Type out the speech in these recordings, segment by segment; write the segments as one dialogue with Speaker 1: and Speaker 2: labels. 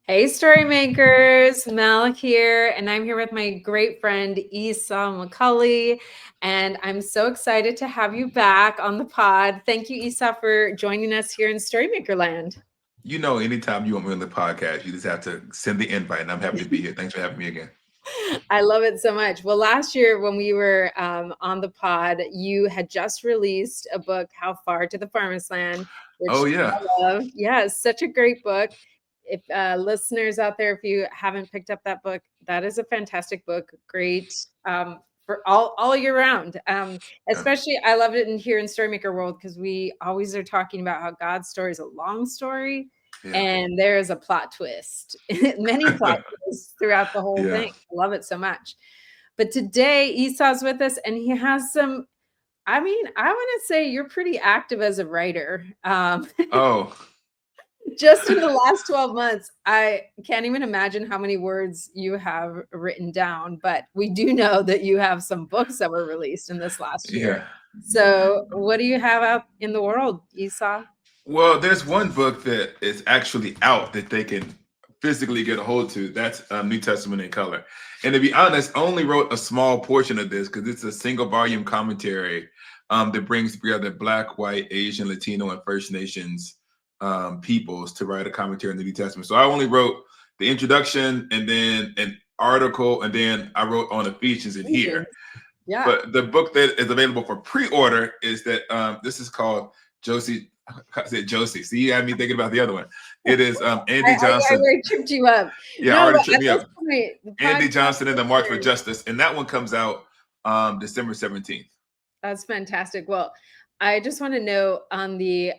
Speaker 1: Hey, StoryMakers, Mel here, and I'm here with my great friend Esau McCaulley, and I'm so excited to have you back on the pod. Thank you, Esau, for joining us here in Storymaker Land.
Speaker 2: You know, anytime you want me on the podcast, you just have to send the invite, and I'm happy to be here. Thanks for having me again.
Speaker 1: I love it so much. Well, last year when we were on the pod, you had just released a book, How Far to the Promised Land,
Speaker 2: Oh
Speaker 1: which
Speaker 2: yeah,
Speaker 1: I love. Yeah, such a great book. If listeners out there, if you haven't picked up that book, that is a fantastic book. Great for all year round.
Speaker 2: yeah,
Speaker 1: Especially, I loved it in here in Storymaker World because we always are talking about how God's story is a long story,
Speaker 2: yeah,
Speaker 1: and there is a plot twist, many plot twists throughout the whole
Speaker 2: yeah.
Speaker 1: thing. I love it so much. But today Esau's with us, and he has some. I mean, I want to say you're pretty active as a writer.
Speaker 2: Oh,
Speaker 1: Just in the last 12 months, I can't even imagine how many words you have written down, but we do know that you have some books that were released in this last year.
Speaker 2: yeah.
Speaker 1: So, what do you have out in the world, Esau?
Speaker 2: Well, there's one book that is actually out that they can physically get a hold to. That's New Testament in color. And to be honest, I only wrote a small portion of this because it's a single volume commentary that brings together Black, White, Asian, Latino, and First Nations peoples to write a commentary on the New Testament. So I only wrote the introduction and then an article, and then I wrote on Ephesians in here.
Speaker 1: Yeah.
Speaker 2: But the book that is available for pre-order is that this is called Josie. I said Josie. See, you had me thinking about the other one. It is Andy
Speaker 1: I
Speaker 2: Johnson.
Speaker 1: already tripped you up.
Speaker 2: Yeah,
Speaker 1: No,
Speaker 2: already
Speaker 1: but
Speaker 2: tripped
Speaker 1: at
Speaker 2: me
Speaker 1: this
Speaker 2: up.
Speaker 1: point, the
Speaker 2: Andy
Speaker 1: podcast
Speaker 2: Johnson and the March for
Speaker 1: listeners,
Speaker 2: Justice, and that one comes out December 17th.
Speaker 1: that's fantastic. Well, I just want to know on the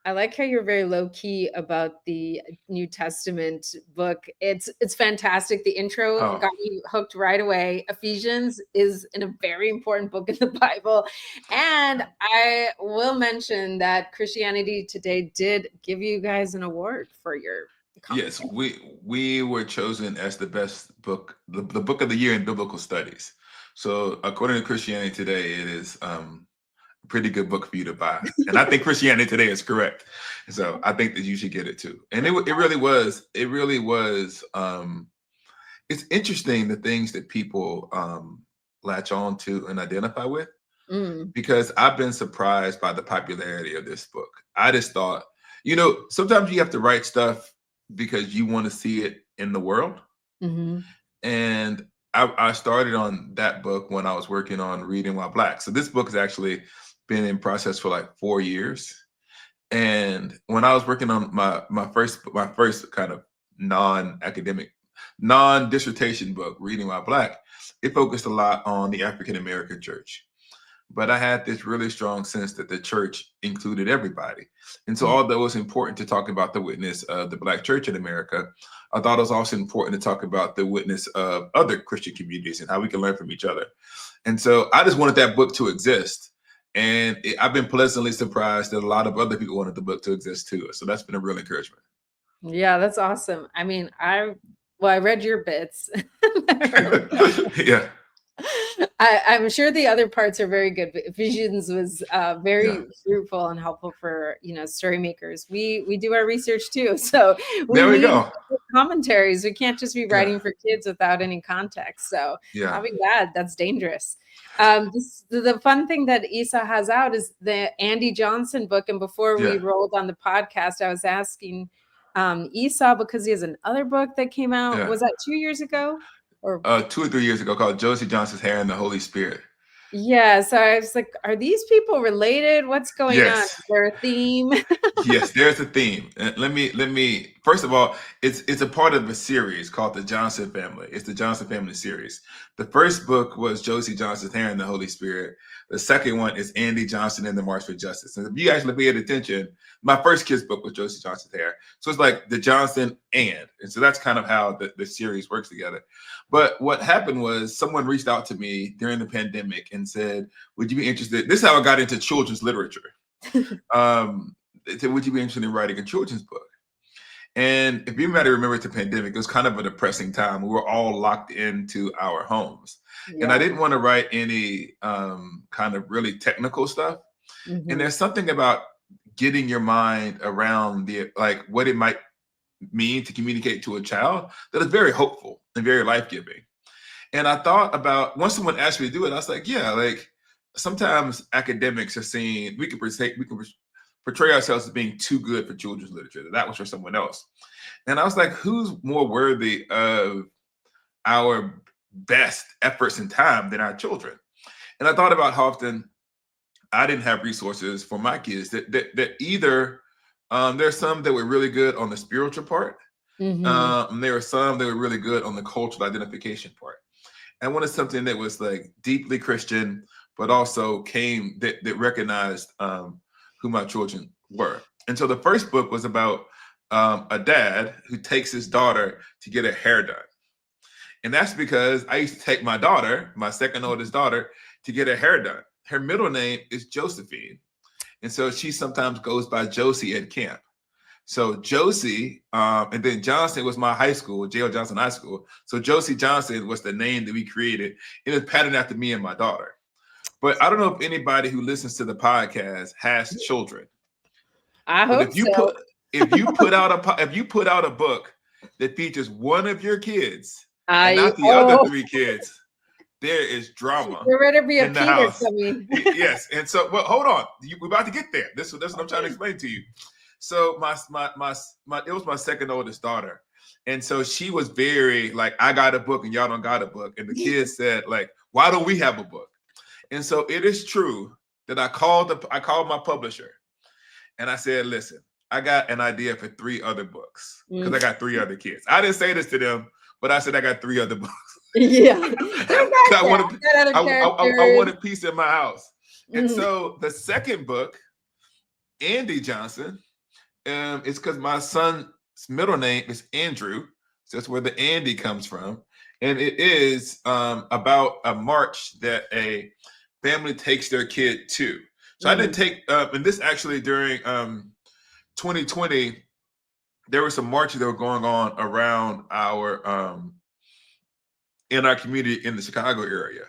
Speaker 1: I like how you're very low key about the New Testament book. It's fantastic. The intro
Speaker 2: Oh,
Speaker 1: got me hooked right away. Ephesians is in a very important book in the Bible. And I will mention that Christianity Today did give you guys an award for your
Speaker 2: yes,
Speaker 1: commentary.
Speaker 2: we were chosen as the best book, the book of the year in biblical studies. So according to Christianity Today, it is pretty good book for you to buy. And I think Christianity Today is correct. So I think that you should get it too. And it really was, it's interesting the things that people latch on to and identify with,
Speaker 1: Mm,
Speaker 2: because I've been surprised by the popularity of this book. I just thought, sometimes you have to write stuff because you want to see it in the world.
Speaker 1: mhm.
Speaker 2: And I started on that book when I was working on Reading While Black. So this book has actually been in process for like 4 years. And when I was working on my first kind of non-academic, non-dissertation book, Reading While Black, it focused a lot on the African American church. But I had this really strong sense that the church included everybody. And so,
Speaker 1: Mm.
Speaker 2: although it was important to talk about the witness of the Black church in America, I thought it was also important to talk about the witness of other Christian communities and how we can learn from each other. And so, I just wanted that book to exist. And I've been pleasantly surprised that a lot of other people wanted the book to exist too. So, that's been a real encouragement.
Speaker 1: Yeah, that's awesome. I mean, I read your bits.
Speaker 2: Yeah,
Speaker 1: I'm sure the other parts are very good, but Ephesians was
Speaker 2: yeah.
Speaker 1: very fruitful and helpful for story makers. We do our research too, so we
Speaker 2: There we
Speaker 1: need
Speaker 2: go.
Speaker 1: commentaries. We can't just be
Speaker 2: Yeah,
Speaker 1: writing for kids without any context. So
Speaker 2: yeah,
Speaker 1: having that, that's dangerous. The fun thing that Esau has out is the Andy Johnson book. And before we
Speaker 2: yeah.
Speaker 1: rolled on the podcast, I was asking Esau because he has another book that came out.
Speaker 2: Yeah.
Speaker 1: Was that 2 years ago? Or
Speaker 2: 2 or 3 years ago, called Josie Johnson's Hair and the Holy Spirit.
Speaker 1: yeah, so I was like, are these people related? What's going on?
Speaker 2: Yes.
Speaker 1: Is there a theme?
Speaker 2: Yes, there's a theme. Let me first of all, it's a part of a series called the Johnson Family. It's the Johnson Family series. The first book was Josie Johnson's Hair and the Holy Spirit. The second one is Andy Johnson and the March for Justice. And if you actually paid attention, my first kid's book was Josie Johnson's Hair. So it's like the Johnson and so that's kind of how the series works together. But what happened was someone reached out to me during the pandemic and said, would you be interested? This is how I got into children's literature. Um, they said, would you be interested in writing a children's book? And if you might remember, it's a pandemic, it was kind of a depressing time. We were all locked into our homes. And I
Speaker 1: Yeah.
Speaker 2: didn't want to write any kind of really technical stuff. And
Speaker 1: Mhm.
Speaker 2: there's something about getting your mind around the like what it might mean to communicate to a child that is very hopeful and very life-giving. And I thought about, once someone asked me to do it, I was like, yeah, like sometimes academics are saying we can portray ourselves as being too good for children's literature. That was for someone else. And I was like, who's more worthy of our best efforts and time than our children? And I thought about how often I didn't have resources for my kids that either there are some that were really good on the spiritual part. And there are some that were really good on the cultural identification part. I wanted something that was like deeply Christian, but also that recognized who my children were. And so the first book was about a dad who takes his daughter to get her hair done. And that's because I used to take my daughter, my second oldest daughter, to get her hair done. Her middle name is Josephine. And so she sometimes goes by Josie at camp. So Josie, and then Johnson was my high school, J.L. Johnson High School. So Josie Johnson was the name that we created. It was patterned after me and my daughter. But I don't know if anybody who listens to the podcast has children.
Speaker 1: I hope so.
Speaker 2: If you put out a book that features one of your kids and not the other three kids, there is drama.
Speaker 1: There better be a
Speaker 2: in the
Speaker 1: Peter
Speaker 2: house.
Speaker 1: coming.
Speaker 2: Yes, and so, well, hold on, we're about to get there. That's what I'm trying to explain to you. So it was my second oldest daughter, and so she was very like, I got a book and y'all don't got a book, and the kids said like, why don't we have a book? And so it is true that I called my publisher, and I said, listen, I got an idea for 3 other books because I got 3 other kids. I didn't say this to them, but I said I got 3 other books.
Speaker 1: Yeah,
Speaker 2: I wanted peace in my house. And so the second book, Andy Johnson, it's because my son's middle name is Andrew. So that's where the Andy comes from. And it is about a march that a family takes their kid to. So I didn't take, and this actually during 2020, there were some marches that were going on around in our community in the Chicago area.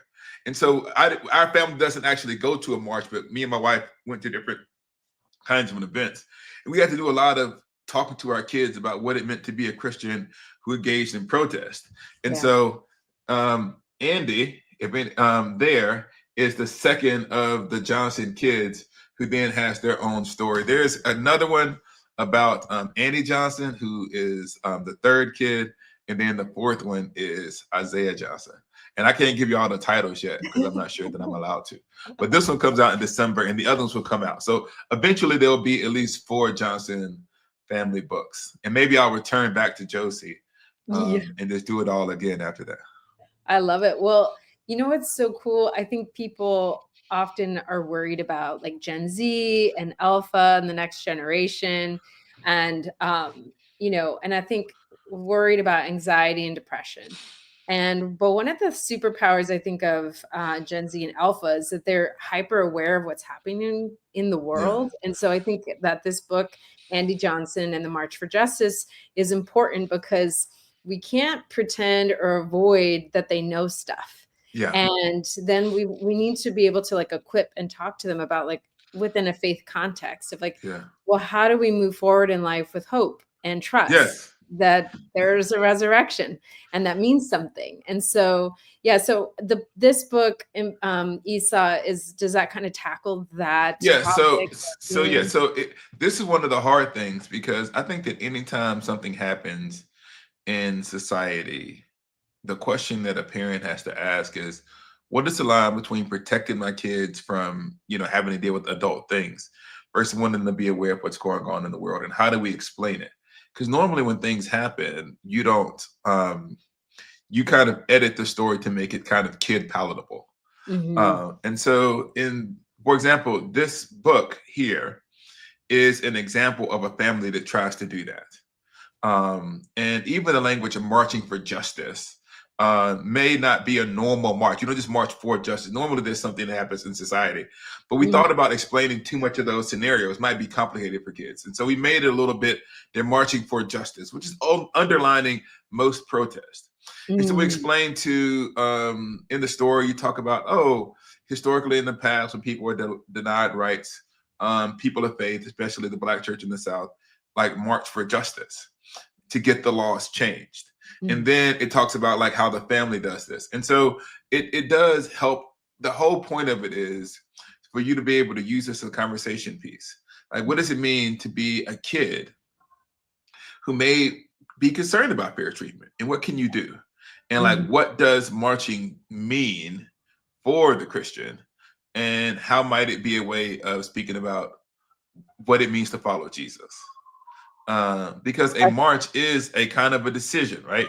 Speaker 2: And so our family doesn't actually go to a march, but me and my wife went to different kinds of events. And we had to do a lot of talking to our kids about what it meant to be a Christian who engaged in protest. And so Andy, there is the second of the Johnson kids who then has their own story. There's another one about Andy Johnson, who is the third kid. And then the fourth one is Isaiah Johnson. And I can't give you all the titles yet because I'm not sure that I'm allowed to. But this one comes out in December and the other ones will come out. So eventually there'll be at least 4 Johnson family books. And maybe I'll return back to Josie and just do it all again after that.
Speaker 1: I love it. Well, you know what's so cool? I think people often are worried about like Gen Z and Alpha and the next generation. And, and I think worried about anxiety and depression. But one of the superpowers I think of Gen Z and Alpha is that they're hyper aware of what's happening in the world. And so I think that this book, Andy Johnson and the March for Justice, is important because we can't pretend or avoid that they know stuff.
Speaker 2: Yeah.
Speaker 1: And then we need to be able to like equip and talk to them about like within a faith context of like, well, how do we move forward in life with hope and trust that there's a resurrection and that means something. And so, this book, Esau, does that kind of tackle that?
Speaker 2: Topic? This is one of the hard things because I think that anytime something happens in society, the question that a parent has to ask is, what is the line between protecting my kids from, having to deal with adult things versus wanting them to be aware of what's going on in the world, and how do we explain it? Because normally when things happen, you don't, you kind of edit the story to make it kind of kid palatable. And so for example, this book here is an example of a family that tries to do that. And even the language of marching for justice may not be a normal march. You don't just march for justice. Normally there's something that happens in society, but we thought about explaining too much of those scenarios might be complicated for kids. And so we made it a little bit, they're marching for justice, which is underlining most protests. And so we explained to, in the story, you talk about, historically in the past when people were denied rights, people of faith, especially the Black church in the South, like march for justice. to get the laws changed.
Speaker 1: Mm.
Speaker 2: And then it talks about like how the family does this. And so it does help. The whole point of it is for you to be able to use this as a conversation piece. Like, what does it mean to be a kid who may be concerned about fair treatment? And what can you do? And like, what does marching mean for the Christian? And how might it be a way of speaking about what it means to follow Jesus? Because a march is a kind of a decision, right?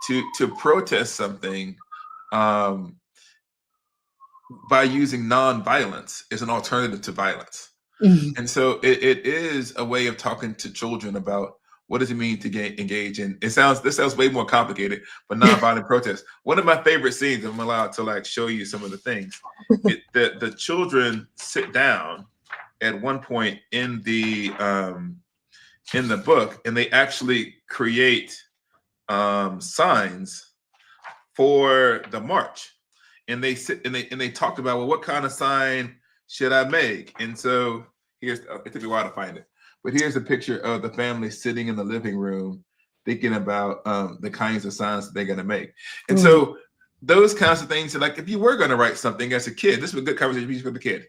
Speaker 2: To protest something by using nonviolence is an alternative to violence. And so it is a way of talking to children about what does it mean to engage in. This sounds way more complicated, but nonviolent protest. One of my favorite scenes, I'm allowed to like show you some of the things. The children sit down at one point in the book, and they actually create signs for the march. And they sit and they talked about, well, what kind of sign should I make? And so it took me a while to find it, but here's a picture of the family sitting in the living room thinking about the kinds of signs that they're going to make. And so those kinds of things, like if you were going to write something as a kid, this was a good conversation piece for the kid.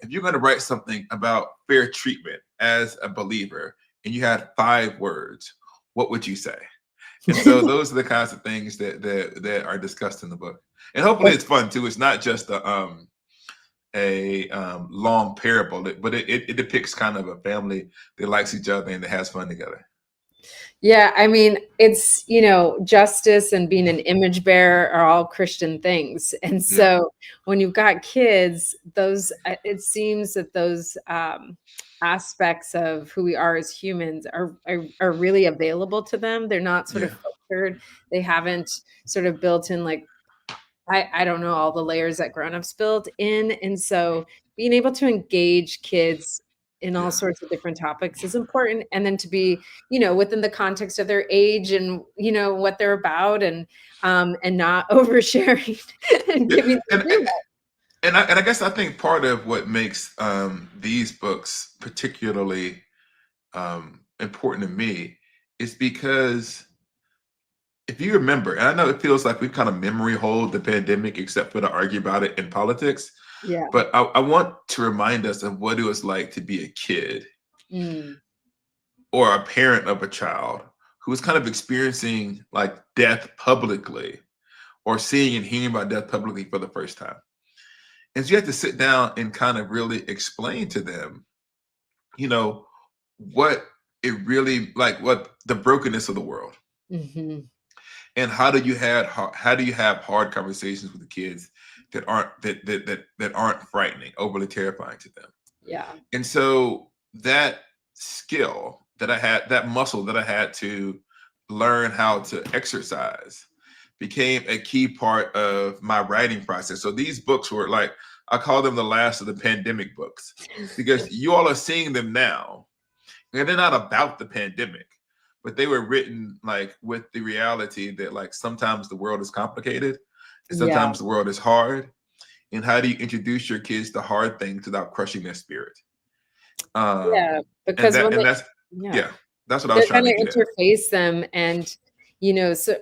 Speaker 2: If you're going to write something about fair treatment as a believer and you had 5 words, what would you say? And so those are the kinds of things that are discussed in the book. And hopefully it's fun too. It's not just a long parable, but it depicts kind of a family that likes each other and that has fun together.
Speaker 1: Yeah, I mean, it's, justice and being an image bearer are all Christian things. And so when you've got kids, it seems that those aspects of who we are as humans are really available to them. They're not sort of filtered. They haven't sort of built in like, I don't know, all the layers that grownups built in. And so being able to engage kids in all sorts of different topics is important. And then to be, within the context of their age and, what they're about and not oversharing and giving them
Speaker 2: and I guess I think part of what makes these books particularly important to me is because if you remember, and I know it feels like we've kind of memory hold the pandemic, except for to argue about it in politics.
Speaker 1: Yeah.
Speaker 2: But I want to remind us of what it was like to be a kid or a parent of a child who was kind of experiencing like death publicly or seeing and hearing about death publicly for the first time. And so you have to sit down and kind of really explain to them, what it really like, what the brokenness of the world. And how do you have hard conversations with the kids that aren't frightening, overly terrifying to them?
Speaker 1: Yeah.
Speaker 2: And so that skill that I had, that muscle that I had to learn how to exercise became a key part of my writing process. So these books were like, I call them the last of the pandemic books, because you all are seeing them now and they're not about the pandemic, but they were written like with the reality that like sometimes the world is complicated and sometimes the world is hard. And how do you introduce your kids to hard things without crushing their spirit?
Speaker 1: Because
Speaker 2: that's what I was trying to get at.
Speaker 1: Interface them. And, so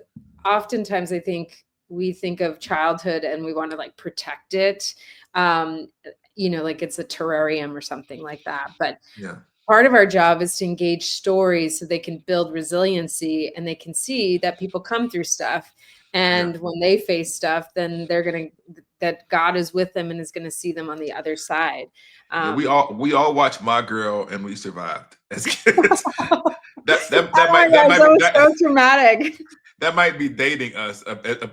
Speaker 1: oftentimes I think we think of childhood and we want to like protect it, like it's a terrarium or something like that. But part of our job is to engage stories so they can build resiliency and they can see that people come through stuff. And when they face stuff, then that God is with them and is going to see them on the other side.
Speaker 2: We all watched My Girl and we survived as kids. that might be
Speaker 1: so traumatic.
Speaker 2: That might be dating us,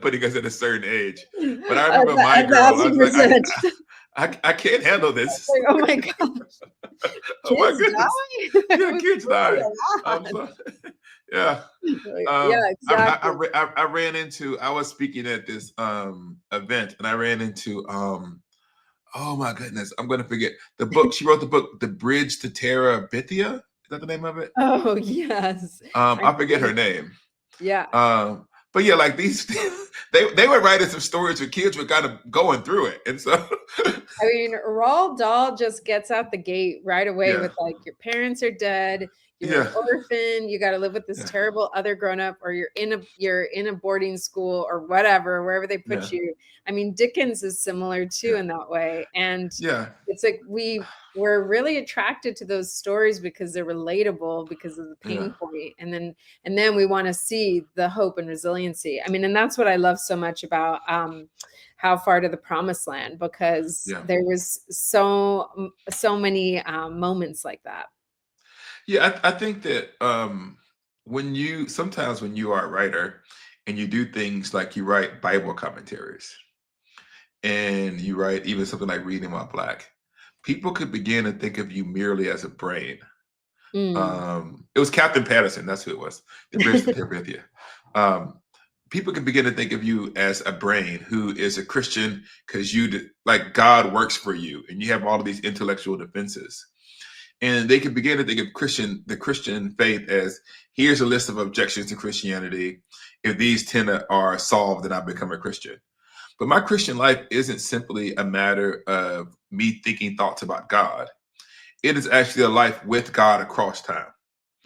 Speaker 2: putting us at a certain age. But I remember My Girl. I was like, I can't handle this.
Speaker 1: Like, oh my gosh.
Speaker 2: Oh my goodness. Yeah, kids die. Exactly. I was speaking at this event and I ran into oh my goodness, I'm gonna forget the book. She wrote the book, The Bridge to Terra Bithia. Is that the name of it?
Speaker 1: Oh yes.
Speaker 2: I forget her name.
Speaker 1: Yeah.
Speaker 2: But yeah, like these, they were writing some stories where kids were kind of going through it. And so,
Speaker 1: I mean, Roald Dahl just gets out the gate right away with like, your parents are dead, you're an
Speaker 2: Yeah.
Speaker 1: orphan, you got to live with this
Speaker 2: Yeah.
Speaker 1: terrible other grown up, or you're in a boarding school or whatever, wherever they
Speaker 2: Yeah.
Speaker 1: put you. I mean, Dickens is similar too
Speaker 2: Yeah.
Speaker 1: in that way. And
Speaker 2: Yeah.
Speaker 1: it's like we're really attracted to those stories because they're relatable, because of the
Speaker 2: Yeah.
Speaker 1: pain point. And then we want to see the hope and resiliency. I mean, and that's what I love so much about How Far to the Promised Land, because
Speaker 2: Yeah.
Speaker 1: there was so many moments like that.
Speaker 2: Yeah. I think that sometimes when you are a writer and you do things like you write Bible commentaries and you write even something like Reading While Black, people could begin to think of you merely as a brain.
Speaker 1: Mm.
Speaker 2: It was Captain Patterson, that's who it was, the bridge to Terabithia. People can begin to think of you as a brain who is a Christian because like God works for you and you have all of these intellectual defenses. And they can begin to think of the Christian faith as, here's a list of objections to Christianity. If these 10 are solved, then I become a Christian. But my Christian life isn't simply a matter of me thinking thoughts about God. It is actually a life with God across time.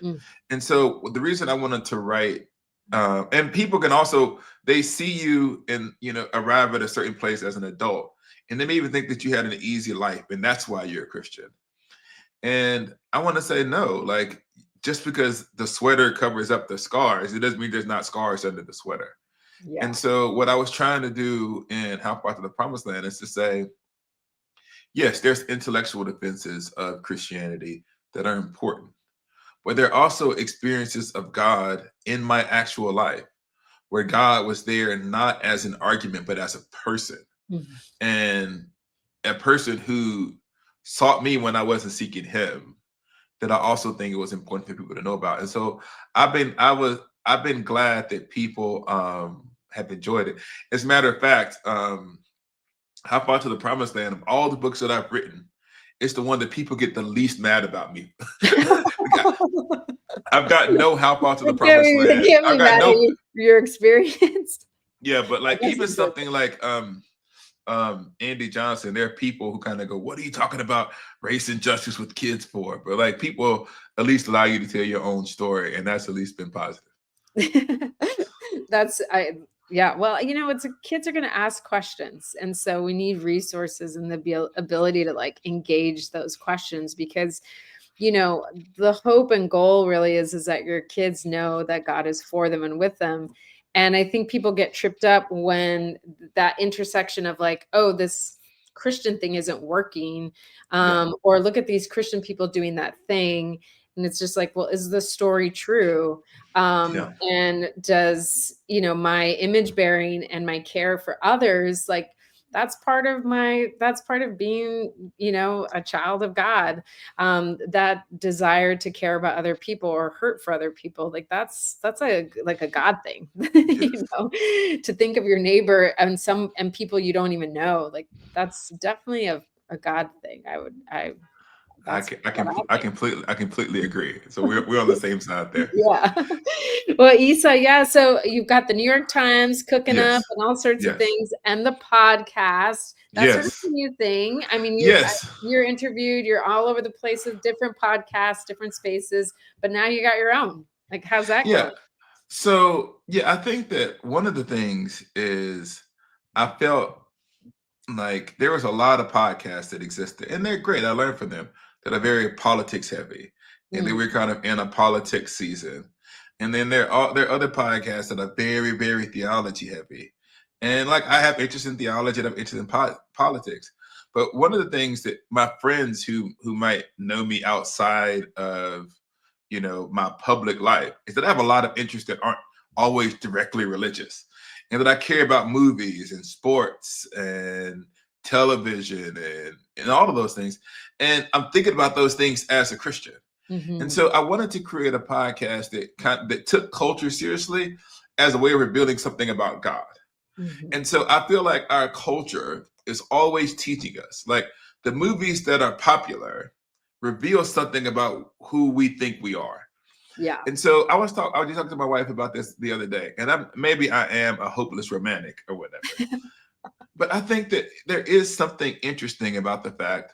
Speaker 1: Mm.
Speaker 2: And so the reason I wanted to write, and people can also, they see you and, arrive at a certain place as an adult, and they may even think that you had an easy life, and that's why you're a Christian. And I want to say, no, like, just because the sweater covers up the scars, it doesn't mean there's not scars under the sweater.
Speaker 1: Yeah.
Speaker 2: And so what I was trying to do in How Far to the Promised Land is to say, yes, there's intellectual defenses of Christianity that are important, but there are also experiences of God in my actual life where God was there not as an argument, but as a person.
Speaker 1: Mm-hmm.
Speaker 2: And a person who sought me when I wasn't seeking him, that I also think it was important for people to know about. And so I've been glad that people have enjoyed it. As a matter of fact, How Far to the Promised Land, of all the books that I've written, it's the one that people get the least mad about me. I've got no How Far to the Promised
Speaker 1: They
Speaker 2: Land.
Speaker 1: can't be
Speaker 2: I've got
Speaker 1: mad at
Speaker 2: no,
Speaker 1: your experience.
Speaker 2: yeah, but
Speaker 1: I
Speaker 2: like
Speaker 1: guess
Speaker 2: even
Speaker 1: it's good.
Speaker 2: something like Andy Johnson, there are people who kind of go, what are you talking about race and justice with kids for? But like, people at least allow you to tell your own story, and that's at least been positive.
Speaker 1: Yeah, well, kids are going to ask questions, and so we need resources and the ability to like engage those questions, because the hope and goal really is that your kids know that God is for them and with them. And I think people get tripped up when that intersection of like, oh, this Christian thing isn't working, or look at these Christian people doing that thing. And it's just like, well, is the story true? And does, my image bearing and my care for others, like, that's part of being, a child of God. That desire to care about other people or hurt for other people, like that's a God thing. To think of your neighbor and people you don't even know, like that's definitely a God thing. That's what I think.
Speaker 2: I completely agree. So we're on the same side there.
Speaker 1: Yeah. Well, Isa, yeah. So you've got the New York Times cooking up
Speaker 2: Yes.
Speaker 1: and all sorts of
Speaker 2: Yes.
Speaker 1: things, and the podcast. That's sort of
Speaker 2: Yes.
Speaker 1: a new thing. I mean,
Speaker 2: Yes.
Speaker 1: you're interviewed. You're all over the place with different podcasts, different spaces. But now you got your own. Like, how's that
Speaker 2: Yeah.
Speaker 1: going?
Speaker 2: So yeah, I think that one of the things is I felt like there was a lot of podcasts that existed, and they're great. I learned from them, that are very politics heavy, and they were kind of in a politics season. And then there are other podcasts that are very, very theology heavy. And like, I have interest in theology and I'm interested in politics. But one of the things that my friends who might know me outside of my public life is that I have a lot of interests that aren't always directly religious, and that I care about movies and sports and television and all of those things. And I'm thinking about those things as a Christian. And so I wanted to create a podcast that took culture seriously as a way of revealing something about God. And so I feel like our culture is always teaching us, like, the movies that are popular reveal something about who we think we are.
Speaker 1: Yeah.
Speaker 2: And so I was just talking to my wife about this the other day, and maybe I am a hopeless romantic or whatever. But I think that there is something interesting about the fact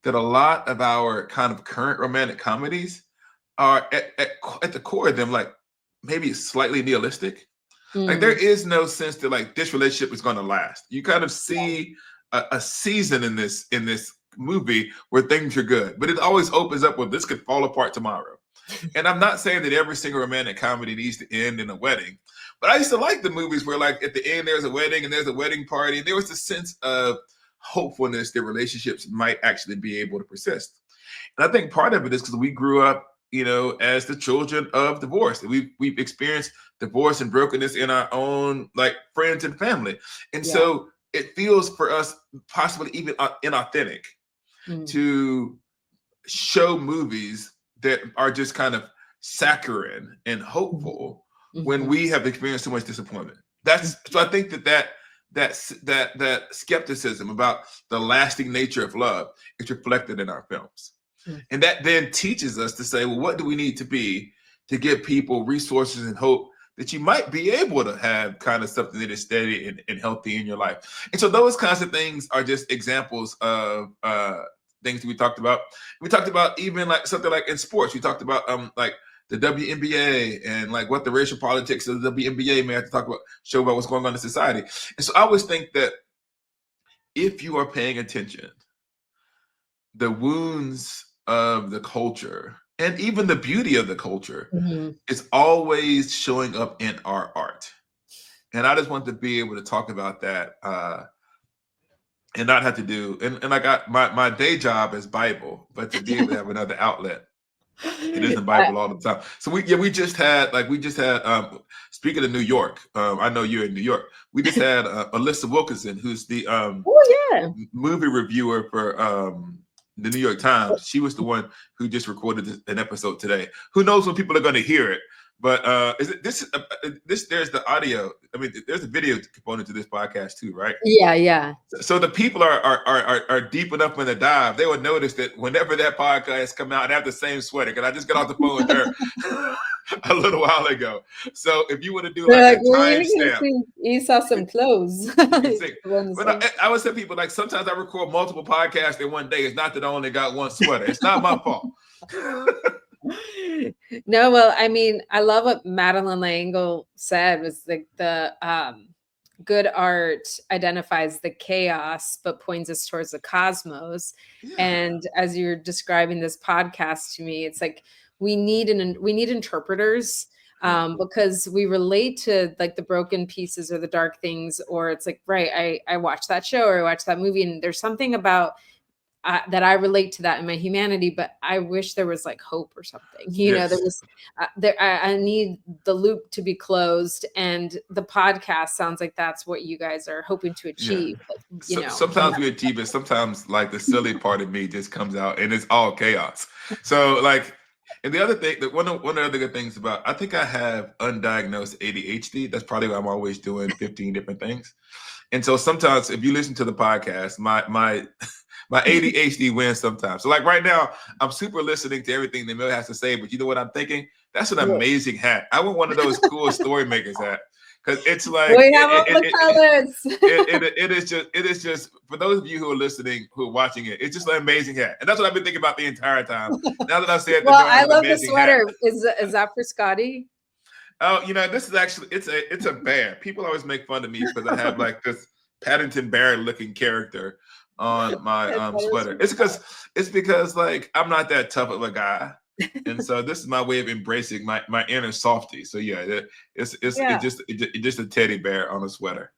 Speaker 2: that a lot of our kind of current romantic comedies are at the core of them, like maybe slightly nihilistic. Like there
Speaker 1: Mm.
Speaker 2: is no sense that like this relationship is going to last. You kind of see a season in this movie where things are good, but it always opens up with this could fall apart tomorrow. And I'm not saying that every single romantic comedy needs to end in a wedding, but I used to like the movies where like at the end there's a wedding and there's a wedding party, and there was a sense of hopefulness that relationships might actually be able to persist. And I think part of it is because we grew up, you know, as the children of divorce. We've experienced divorce and brokenness in our own like friends and family, and so it feels for us possibly even inauthentic to show movies that are just kind of saccharine and hopeful when we have experienced so much disappointment. That's so I think that skepticism about the lasting nature of love is reflected in our films. And that then teaches us to say, well, what do we need to be to give people resources and hope that you might be able to have kind of something that is steady and healthy in your life. And so those kinds of things are just examples of things that we talked about. We talked about even like something like in sports. We talked about like the WNBA and like what the racial politics of the WNBA may have to talk about, show about what's going on in society. And so I always think that if you are paying attention, the wounds of the culture and even the beauty of the culture is always showing up in our art. And I just want to be able to talk about that and not have to do, and I got my day job is Bible, but to be able to have another outlet, it isn't Bible all the time. So we just had speaking of New York, I know you're in New York. We just had Alyssa Wilkinson, who's the movie reviewer for the New York Times. She was the one who just recorded an episode today. Who knows when people are going to hear it? But is it this? There's the audio. I mean, there's a video component to this podcast too, right?
Speaker 1: Yeah.
Speaker 2: So the people are deep enough in the dive. They would notice that whenever that podcast come out, I have the same sweater because I just got off the phone with her a little while ago. So if you want to do like a timestamp,
Speaker 1: Esau some clothes.
Speaker 2: You can see. But I would say people like sometimes I record multiple podcasts in one day. It's not that I only got one sweater. It's not my fault.
Speaker 1: No, well, I mean, I love what Madeline L'Engle said was like the good art identifies the chaos but points us towards the cosmos. And as you're describing this podcast to me, it's like we need interpreters because we relate to like the broken pieces or the dark things, or it's like, right, I watched that show or I watched that movie and there's something about that I relate to that in my humanity, but I wish there was like hope or something, know, there was I need the loop to be closed, and the podcast sounds like that's what you guys are hoping to achieve. But,
Speaker 2: sometimes we achieve it. Sometimes like the silly part of me just comes out and it's all chaos. So like, and the other thing that one of the other good things about, I think I have undiagnosed ADHD. That's probably why I'm always doing 15 different things. And so sometimes if you listen to the podcast, my ADHD wins sometimes. So like right now, I'm super listening to everything that Mel has to say, but you know what I'm thinking? That's an amazing hat. I want one of those cool StoryMakers hat. Because it's like
Speaker 1: we have all the colors.
Speaker 2: It is just for those of you who are listening, who are watching it, it's just an amazing hat. And that's what I've been thinking about the entire time. Now that I said
Speaker 1: well, I love the sweater. Is that for Scotty?
Speaker 2: Oh, this is actually it's a bear. People always make fun of me because I have like this Paddington Bear looking character on my sweater. It's because like I'm not that tough of a guy. And so this is my way of embracing my inner softy. So yeah, it's just a teddy bear on a sweater.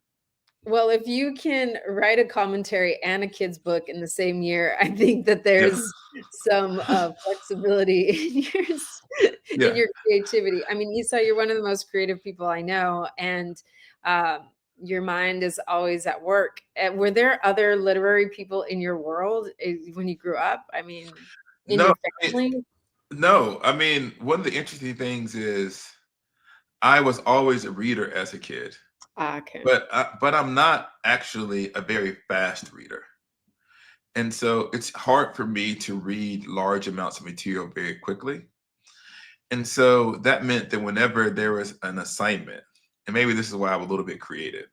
Speaker 1: Well, if you can write a commentary and a kid's book in the same year, I think that there's some flexibility in your creativity. I mean, Esau, you're one of the most creative people I know, and your mind is always at work. Were there other literary people in your world when you grew up? I mean, in your family?
Speaker 2: No, I mean, one of the interesting things is I was always a reader as a kid.
Speaker 1: Okay.
Speaker 2: But I'm not actually a very fast reader. And so it's hard for me to read large amounts of material very quickly. And so that meant that whenever there was an assignment, and maybe this is why I'm a little bit creative,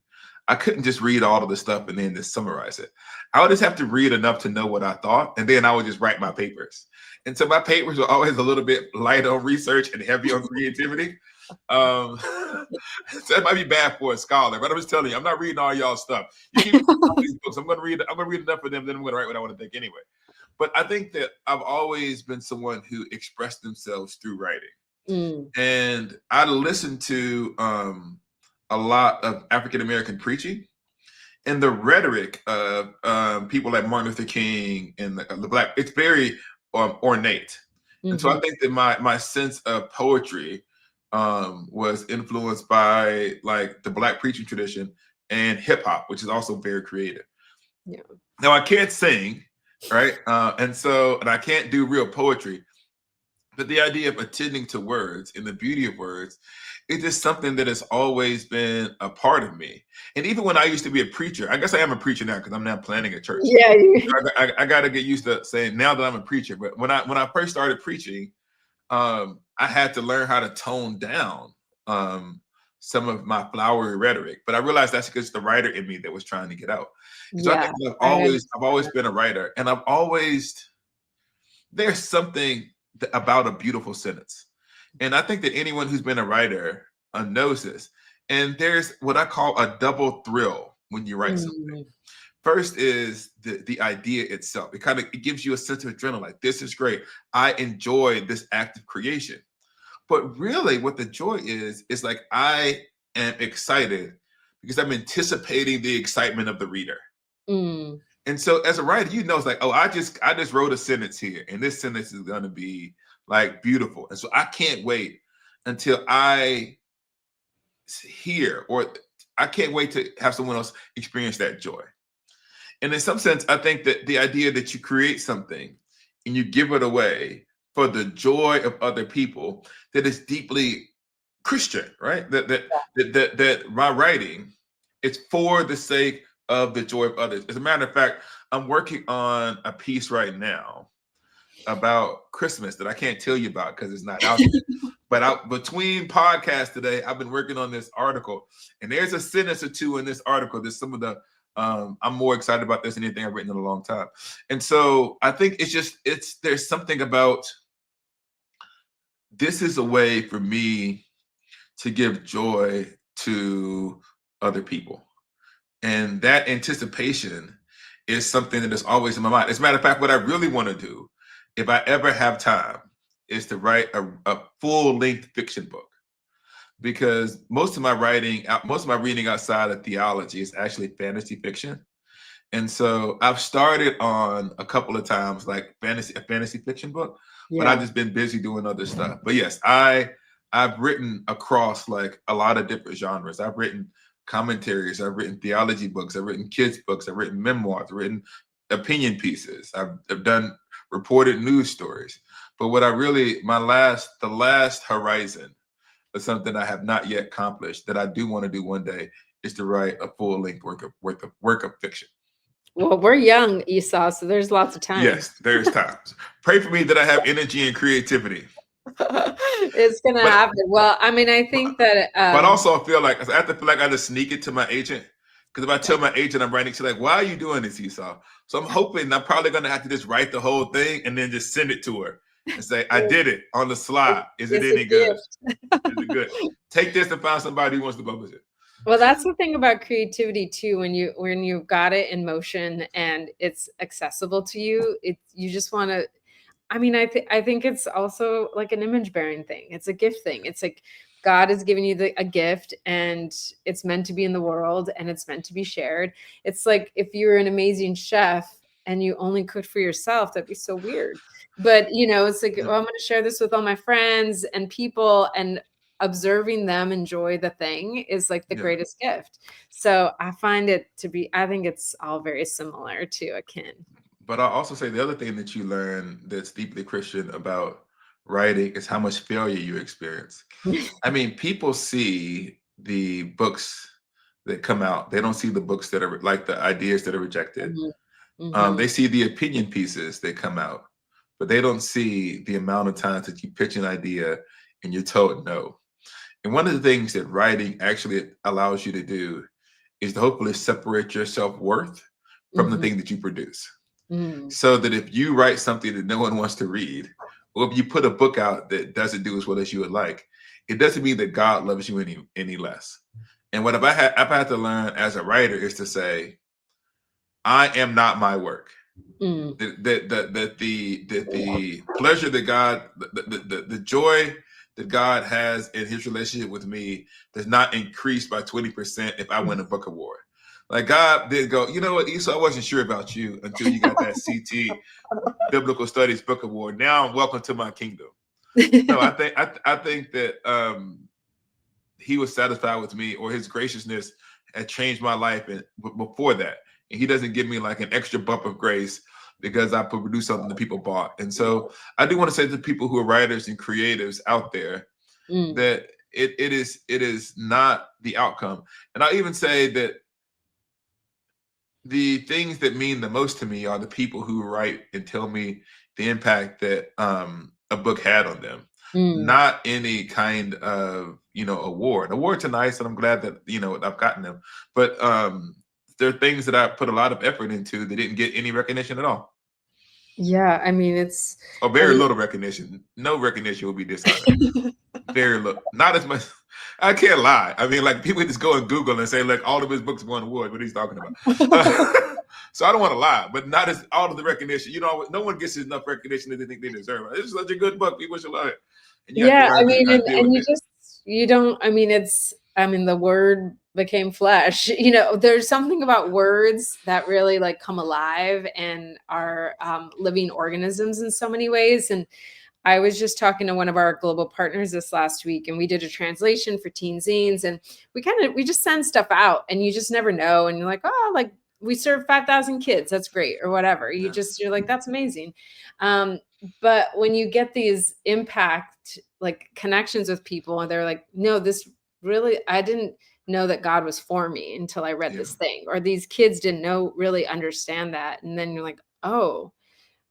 Speaker 2: I couldn't just read all of the stuff and then just summarize it. I would just have to read enough to know what I thought, and then I would just write my papers. And so my papers were always a little bit light on research and heavy on creativity. So that might be bad for a scholar, but I'm just telling you, I'm not reading all y'all stuff. You keep all these books. I'm gonna read enough of them, then I'm gonna write what I want to think anyway. But I think that I've always been someone who expressed themselves through writing. And I listened to a lot of African American preaching, and the rhetoric of people like Martin Luther King and the Black, it's very ornate. And so I think that my sense of poetry was influenced by like the Black preaching tradition and hip hop, which is also very creative.
Speaker 1: Yeah.
Speaker 2: Now I can't sing, right? And I can't do real poetry. But the idea of attending to words and the beauty of words is just something that has always been a part of me. And even when I used to be a preacher, I guess I am a preacher now because I'm now planning a church.
Speaker 1: Yeah,
Speaker 2: I got to get used to saying now that I'm a preacher. But when I first started preaching, I had to learn how to tone down some of my flowery rhetoric. But I realized that's because the writer in me that was trying to get out. So I think I've always been a writer, and there's something about a beautiful sentence. And I think that anyone who's been a writer knows this. And there's what I call a double thrill when you write something. First is the idea itself. It gives you a sense of adrenaline, like this is great. I enjoy this act of creation. But really what the joy is like I am excited because I'm anticipating the excitement of the reader. And so as a writer, you know, it's like, oh, I just wrote a sentence here, and this sentence is going to be like beautiful. And so I can't wait until I hear, or I can't wait to have someone else experience that joy. And in some sense, I think that the idea that you create something and you give it away for the joy of other people, that is deeply Christian, right? That my writing, it's for the sake of the joy of others. As a matter of fact, I'm working on a piece right now about Christmas that I can't tell you about because it's not out yet. But between podcasts today, I've been working on this article, and there's a sentence or two in this article. There's some of the I'm more excited about this than anything I've written in a long time. And so I think there's something about this is a way for me to give joy to other people. And that anticipation is something that is always in my mind. As a matter of fact, what I really want to do, if I ever have time, is to write a full-length fiction book. Because most of my reading outside of theology is actually fantasy fiction. And so I've started on a couple of times like a fantasy fiction book, but I've just been busy doing other stuff. But yes, I've written across like a lot of different genres. I've written commentaries, I've written theology books, I've written kids books, I've written memoirs, I've written opinion pieces, I've done reported news stories. But what the last horizon of something I have not yet accomplished that I do want to do one day is to write a full-length work of fiction.
Speaker 1: Well, we're young, Esau, so there's lots of time.
Speaker 2: Yes, there's time. Pray for me that I have energy and creativity.
Speaker 1: It's gonna happen. Well, I mean, I think that.
Speaker 2: But also, I feel like I just sneak it to my agent, because if I tell my agent I'm writing, she's like, "Why are you doing this, Esau?" So I'm hoping I'm probably gonna have to just write the whole thing and then just send it to her and say, "I did it on the slide. Is it any good? Is it good? Take this and find somebody who wants to publish it."
Speaker 1: Well, that's the thing about creativity too. When you've got it in motion and it's accessible to you, you just want to. I mean, I think it's also like an image bearing thing. It's a gift thing. It's like God has given you a gift, and it's meant to be in the world, and it's meant to be shared. It's like if you're an amazing chef and you only cook for yourself, that'd be so weird. But it's like, oh, I'm going to share this with all my friends and people, and observing them enjoy the thing is like the greatest gift. So I think it's all very similar to akin.
Speaker 2: But I'll also say the other thing that you learn that's deeply Christian about writing is how much failure you experience. I mean, people see the books that come out. They don't see the books that are like the ideas that are rejected. They see the opinion pieces that come out, but they don't see the amount of times that you pitch an idea and you're told no. And one of the things that writing actually allows you to do is to hopefully separate your self-worth from the thing that you produce.
Speaker 1: Mm.
Speaker 2: So that if you write something that no one wants to read, or if you put a book out that doesn't do as well as you would like, it doesn't mean that God loves you any less. And what I've had to learn as a writer is to say, I am not my work.
Speaker 1: Mm.
Speaker 2: That the pleasure that God, the joy that God has in his relationship with me does not increase by 20% if I win a book award. Like God did go, you know what, Esau, I wasn't sure about you until you got that CT Biblical Studies Book Award. Now, welcome to my kingdom. No, I think that he was satisfied with me, or his graciousness had changed my life and before that. And he doesn't give me like an extra bump of grace because I produce something that people bought. And so I do want to say to people who are writers and creatives out there that it is not the outcome. And I even say that the things that mean the most to me are the people who write and tell me the impact that a book had on them. Not any kind of, award. Awards are nice, and I'm glad that, I've gotten them. But there are things that I put a lot of effort into that didn't get any recognition at all.
Speaker 1: Yeah, I mean, it's
Speaker 2: or very little recognition. No recognition will be dishonored. Very little, not as much. I can't lie. I mean, like people just go and Google and say, like, all of his books won awards. What he's talking about. So I don't want to lie, but not as all of the recognition. No one gets enough recognition that they think they deserve. It's such a good book. People should love it. And you have to learn how to deal with it.
Speaker 1: You don't. I mean, the word became flesh. There's something about words that really like come alive and are living organisms in so many ways. And I was just talking to one of our global partners this last week, and we did a translation for teen zines, and we just send stuff out, and you just never know. And you're like, oh, like we serve 5,000 kids. That's great. Or whatever. You're like, that's amazing. But when you get these impact, like connections with people, and they're like, no, this really, I didn't know that God was for me until I read this thing, or these kids didn't really understand that. And then you're like, oh,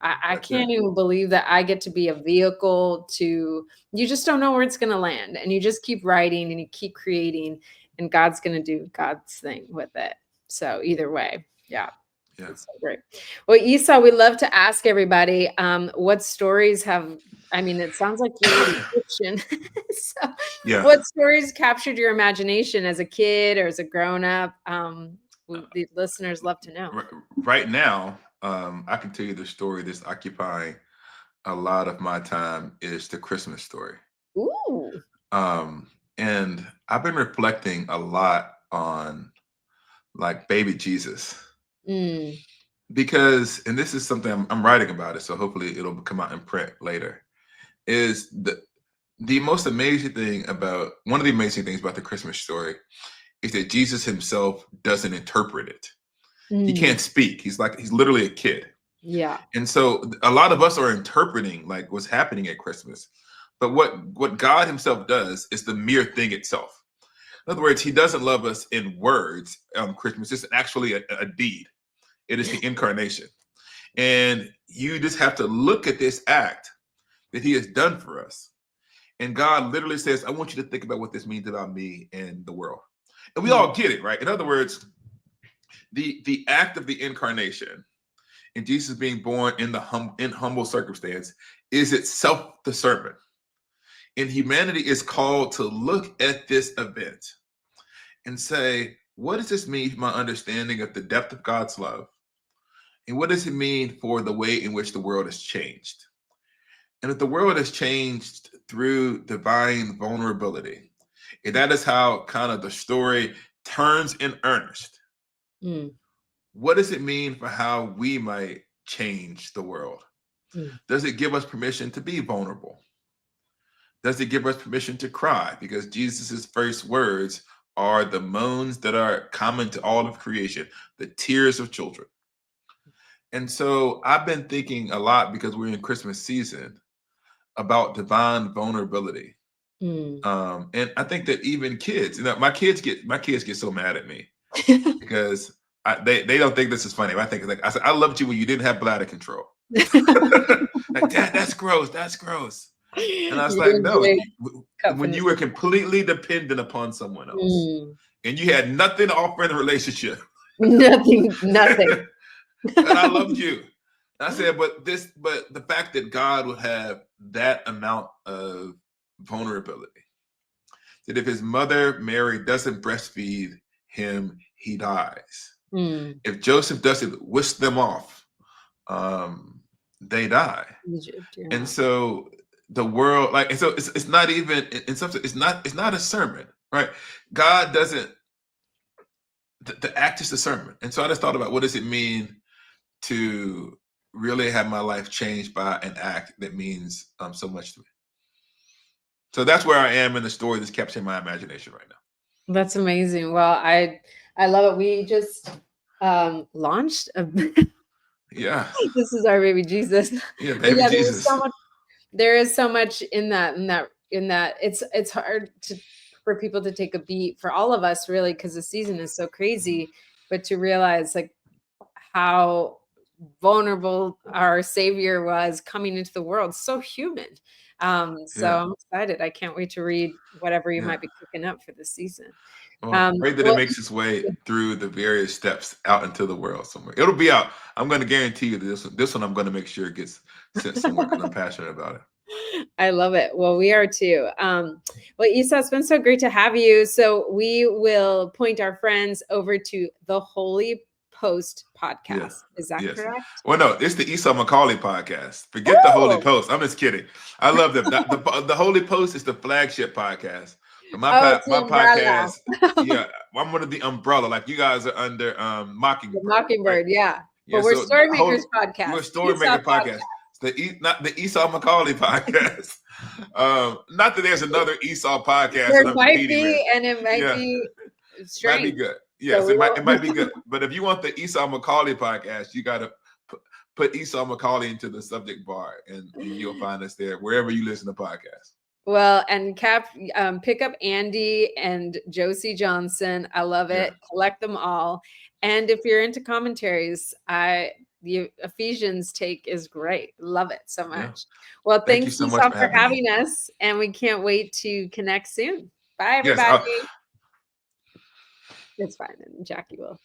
Speaker 1: I can't even believe that I get to be a vehicle to, you just don't know where it's going to land. And you just keep writing and you keep creating, and God's going to do God's thing with it. So either way, yeah. It's so great. Well, Esau, we love to ask everybody what stories have, it sounds like you're reading fiction. So what stories captured your imagination as a kid or as a grown-up? The listeners love to know.
Speaker 2: Right now, I can tell you the story that's occupying a lot of my time is the Christmas story.
Speaker 1: Ooh.
Speaker 2: And I've been reflecting a lot on like baby Jesus. Because, and this is something I'm writing about it, so hopefully it'll come out in print later, is the most amazing thing about, one of the amazing things about the Christmas story is that Jesus himself doesn't interpret it. He can't speak. He's literally a kid.
Speaker 1: Yeah.
Speaker 2: And so a lot of us are interpreting like what's happening at Christmas. But what God himself does is the mere thing itself. In other words, he doesn't love us in words on Christmas. It's actually a deed. It is the incarnation. And you just have to look at this act that he has done for us. And God literally says, I want you to think about what this means about me and the world. And we all get it, right? In other words, the act of the incarnation and Jesus being born in humble circumstance is itself the sermon. And humanity is called to look at this event and say, what does this mean for my understanding of the depth of God's love? And what does it mean for the way in which the world has changed? And if the world has changed through divine vulnerability, and that is how kind of the story turns in earnest. What does it mean for how we might change the world? Does it give us permission to be vulnerable? Does it give us permission to cry? Because Jesus's first words are the moans that are common to all of creation, the tears of children. And so I've been thinking a lot, because we're in Christmas season, about divine vulnerability. And I think that even kids, my kids get so mad at me because they don't think this is funny. I think I said, I loved you when you didn't have bladder control. Like, Dad, that's gross. That's gross. And I was like, no, when you were completely dependent upon someone else. and you had nothing to offer in the relationship.
Speaker 1: Nothing.
Speaker 2: And I loved you. And I said, but the fact that God would have that amount of vulnerability, that if his mother Mary doesn't breastfeed him, he dies. If Joseph doesn't whisk them off, they die.
Speaker 1: Egypt, yeah.
Speaker 2: And so the world, like, and so it's not even in some sense, it's not a sermon, right? God doesn't. The act is the sermon. And so I just thought about, what does it mean to really have my life changed by an act that means so much to me? So that's where I am in the story that's capturing my imagination right now.
Speaker 1: That's amazing. Well, I love it. We just launched a
Speaker 2: Yeah.
Speaker 1: This is our baby Jesus.
Speaker 2: Yeah, baby Jesus.
Speaker 1: There is so much in that it's hard for people to take a beat, for all of us, really, because the season is so crazy, but to realize like how vulnerable our Savior was coming into the world, so human. So I'm excited. I can't wait to read whatever you might be cooking up for this season.
Speaker 2: Well, pray that it makes its way through the various steps out into the world somewhere. It'll be out. I'm going to guarantee you this one I'm going to make sure it gets sent somewhere because I'm passionate about it.
Speaker 1: I love it. Well, we are too. Well, Esau, it's been so great to have you. So we will point our friends over to the Holy Post podcast. Is that correct?
Speaker 2: Well, no, it's the Esau McCaulley podcast. Forget the Holy Post. I'm just kidding. I love them. The Holy Post is the flagship podcast. My podcast, I'm under the umbrella. Like you guys are under Mockingbird.
Speaker 1: Mockingbird, right? But we're StoryMakers podcast.
Speaker 2: We're StoryMakers podcast. Not the Esau McCaulley podcast. Not that there's another Esau podcast.
Speaker 1: There might be, and it might be strange.
Speaker 2: Might be good. Yes, it might be good. But if you want the Esau McCaulley podcast, you got to put Esau McCaulley into the subject bar, and you'll find us there wherever you listen to podcasts.
Speaker 1: Well, and pick up Andy and Josie Johnson. I love it. Collect them all. And if you're into commentaries, the Ephesians take is great. Love it so much. Well, thanks so much for having us, and we can't wait to connect soon. Bye, everybody. It's fine, and Jackie will.